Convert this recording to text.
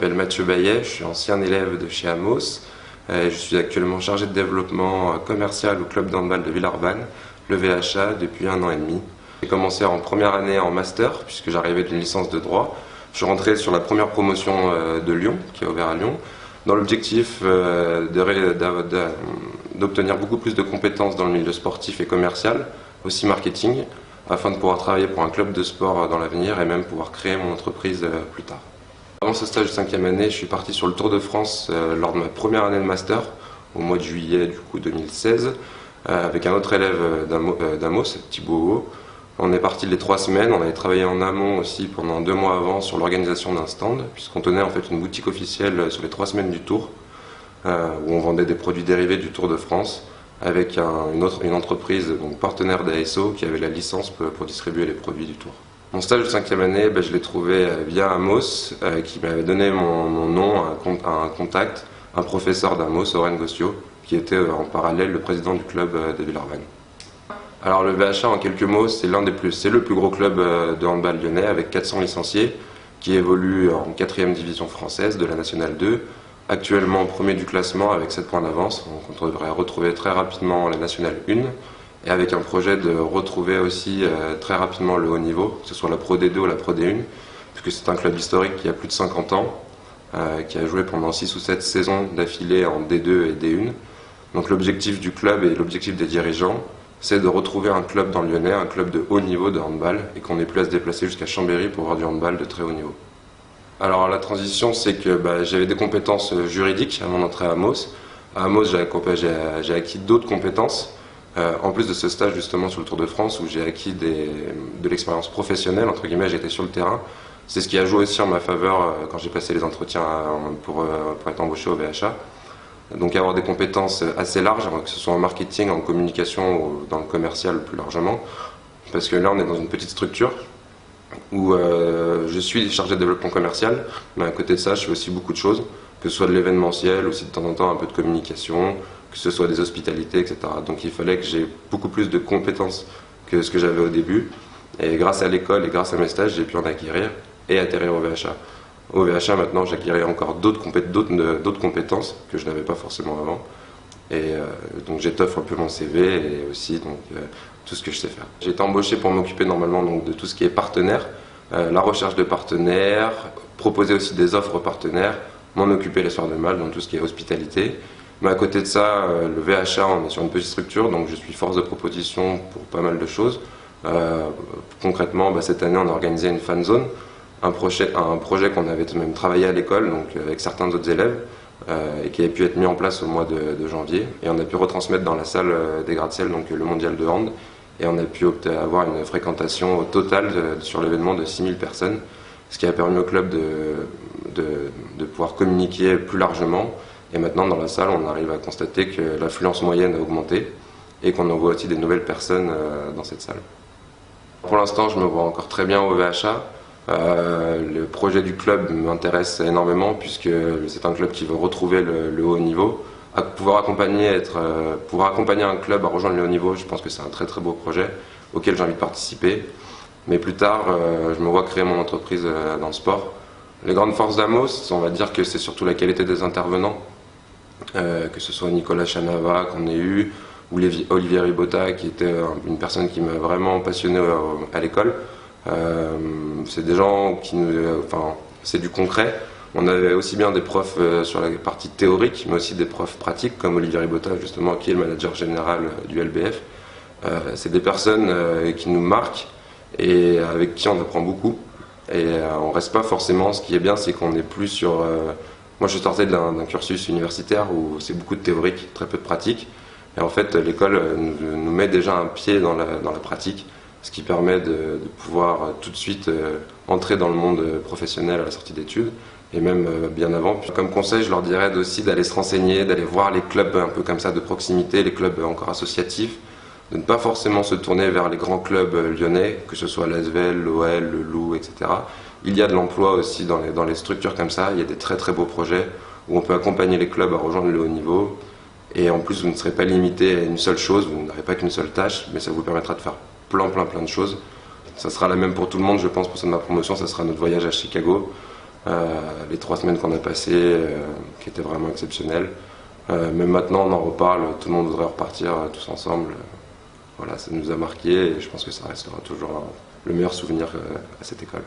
m'appelle Mathieu Bayet, je suis ancien élève de chez Amos. Je suis actuellement chargé de développement commercial au club d'handball de Villeurbanne, le VHA, depuis 1 an et demi. J'ai commencé en première année en master, puisque j'arrivais d'une licence de droit. Je suis rentré sur la première promotion de Lyon, qui est ouverte à Lyon, dans l'objectif d'obtenir beaucoup plus de compétences dans le milieu sportif et commercial, aussi marketing, afin de pouvoir travailler pour un club de sport dans l'avenir et même pouvoir créer mon entreprise plus tard. Avant ce stage de 5e année, je suis parti sur le Tour de France lors de ma première année de master, au mois de juillet 2016, avec un autre élève d'Amos, Thibaut Haut. On est parti les 3 semaines, on avait travaillé en amont aussi pendant 2 mois avant sur l'organisation d'un stand, puisqu'on tenait en fait une boutique officielle sur les 3 semaines du Tour, où on vendait des produits dérivés du Tour de France, avec une entreprise donc partenaire d'ASO qui avait la licence pour distribuer les produits du Tour. Mon stage de 5e année, je l'ai trouvé via Amos, qui m'avait donné mon nom à un contact, un professeur d'Amos, Oren Gossio, qui était en parallèle le président du club de Villeurbanne. Alors le VHA, en quelques mots, c'est le plus gros club de handball lyonnais avec 400 licenciés, qui évolue en 4e division française de la Nationale 2, actuellement premier du classement avec 7 points d'avance. On devrait retrouver très rapidement la Nationale 1, et avec un projet de retrouver aussi très rapidement le haut niveau, que ce soit la Pro D2 ou la Pro D1, puisque c'est un club historique qui a plus de 50 ans, qui a joué pendant 6 ou 7 saisons d'affilée en D2 et D1. Donc l'objectif du club et l'objectif des dirigeants, c'est de retrouver un club dans le Lyonnais, un club de haut niveau de handball, et qu'on n'ait plus à se déplacer jusqu'à Chambéry pour voir du handball de très haut niveau. Alors la transition, c'est que j'avais des compétences juridiques à mon entrée à Amos. À Amos, j'ai acquis d'autres compétences, en plus de ce stage justement sur le Tour de France, où j'ai acquis de l'expérience professionnelle, entre guillemets, j'étais sur le terrain. C'est ce qui a joué aussi en ma faveur quand j'ai passé les entretiens pour être embauché au VHA. Donc avoir des compétences assez larges, que ce soit en marketing, en communication ou dans le commercial plus largement. Parce que là on est dans une petite structure où je suis chargé de développement commercial, mais à côté de ça je fais aussi beaucoup de choses, que ce soit de l'événementiel, aussi de temps en temps un peu de communication, que ce soit des hospitalités, etc. Donc il fallait que j'ai beaucoup plus de compétences que ce que j'avais au début. Et grâce à l'école et grâce à mes stages, j'ai pu en acquérir et atterrir au VHA. Au VHA, maintenant, j'acquérais encore d'autres compétences que je n'avais pas forcément avant. Et donc j'étoffe un peu mon CV et aussi tout ce que je sais faire. J'ai été embauché pour m'occuper normalement de tout ce qui est partenaire, la recherche de partenaires, proposer aussi des offres aux partenaires, m'en occuper les soirs de mal, donc tout ce qui est hospitalité. Mais à côté de ça, le VHA, on est sur une petite structure, donc je suis force de proposition pour pas mal de choses. Concrètement, cette année, on a organisé une fan zone. Un projet qu'on avait même travaillé à l'école, donc avec certains autres élèves, et qui avait pu être mis en place au mois de janvier. Et on a pu retransmettre dans la salle des gratte-ciel, donc le mondial de hand, et on a pu avoir une fréquentation totale sur l'événement de 6000 personnes, ce qui a permis au club de pouvoir communiquer plus largement. Et maintenant, dans la salle, on arrive à constater que l'affluence moyenne a augmenté et qu'on envoie aussi des nouvelles personnes dans cette salle. Pour l'instant, je me vois encore très bien au VHA. Le projet du club m'intéresse énormément puisque c'est un club qui veut retrouver le haut niveau. Pouvoir accompagner un club à rejoindre le haut niveau, je pense que c'est un très très beau projet auquel j'ai envie de participer. Mais plus tard, je me vois créer mon entreprise dans le sport. Les grandes forces d'Amos, on va dire que c'est surtout la qualité des intervenants, que ce soit Nicolas Chanava qu'on ait eu, ou Olivier Ribota qui était une personne qui m'a vraiment passionné à l'école. C'est des gens c'est du concret. On avait aussi bien des profs sur la partie théorique, mais aussi des profs pratiques, comme Olivier Ribota, justement, qui est le manager général du LBF. C'est des personnes qui nous marquent et avec qui on apprend beaucoup. Et on reste pas forcément, ce qui est bien, c'est qu'on est plus sur... Moi, je sortais d'un cursus universitaire où c'est beaucoup de théorique, très peu de pratique. Et en fait, l'école nous met déjà un pied dans la pratique, ce qui permet de pouvoir tout de suite entrer dans le monde professionnel à la sortie d'études, et même bien avant. Comme conseil, je leur dirais aussi d'aller se renseigner, d'aller voir les clubs un peu comme ça de proximité, les clubs encore associatifs, de ne pas forcément se tourner vers les grands clubs lyonnais, que ce soit l'Asvel, l'OL, le Loup, etc. Il y a de l'emploi aussi dans les structures comme ça, il y a des très très beaux projets où on peut accompagner les clubs à rejoindre le haut niveau. Et en plus, vous ne serez pas limité à une seule chose, vous n'aurez pas qu'une seule tâche, mais ça vous permettra de faire plein de choses. Ça sera la même pour tout le monde, je pense, pour cette ma promotion, ça sera notre voyage à Chicago. les 3 semaines qu'on a passées, qui étaient vraiment exceptionnelles. Même maintenant, on en reparle, tout le monde voudrait repartir tous ensemble. Voilà, ça nous a marqué et je pense que ça restera toujours le meilleur souvenir à cette école.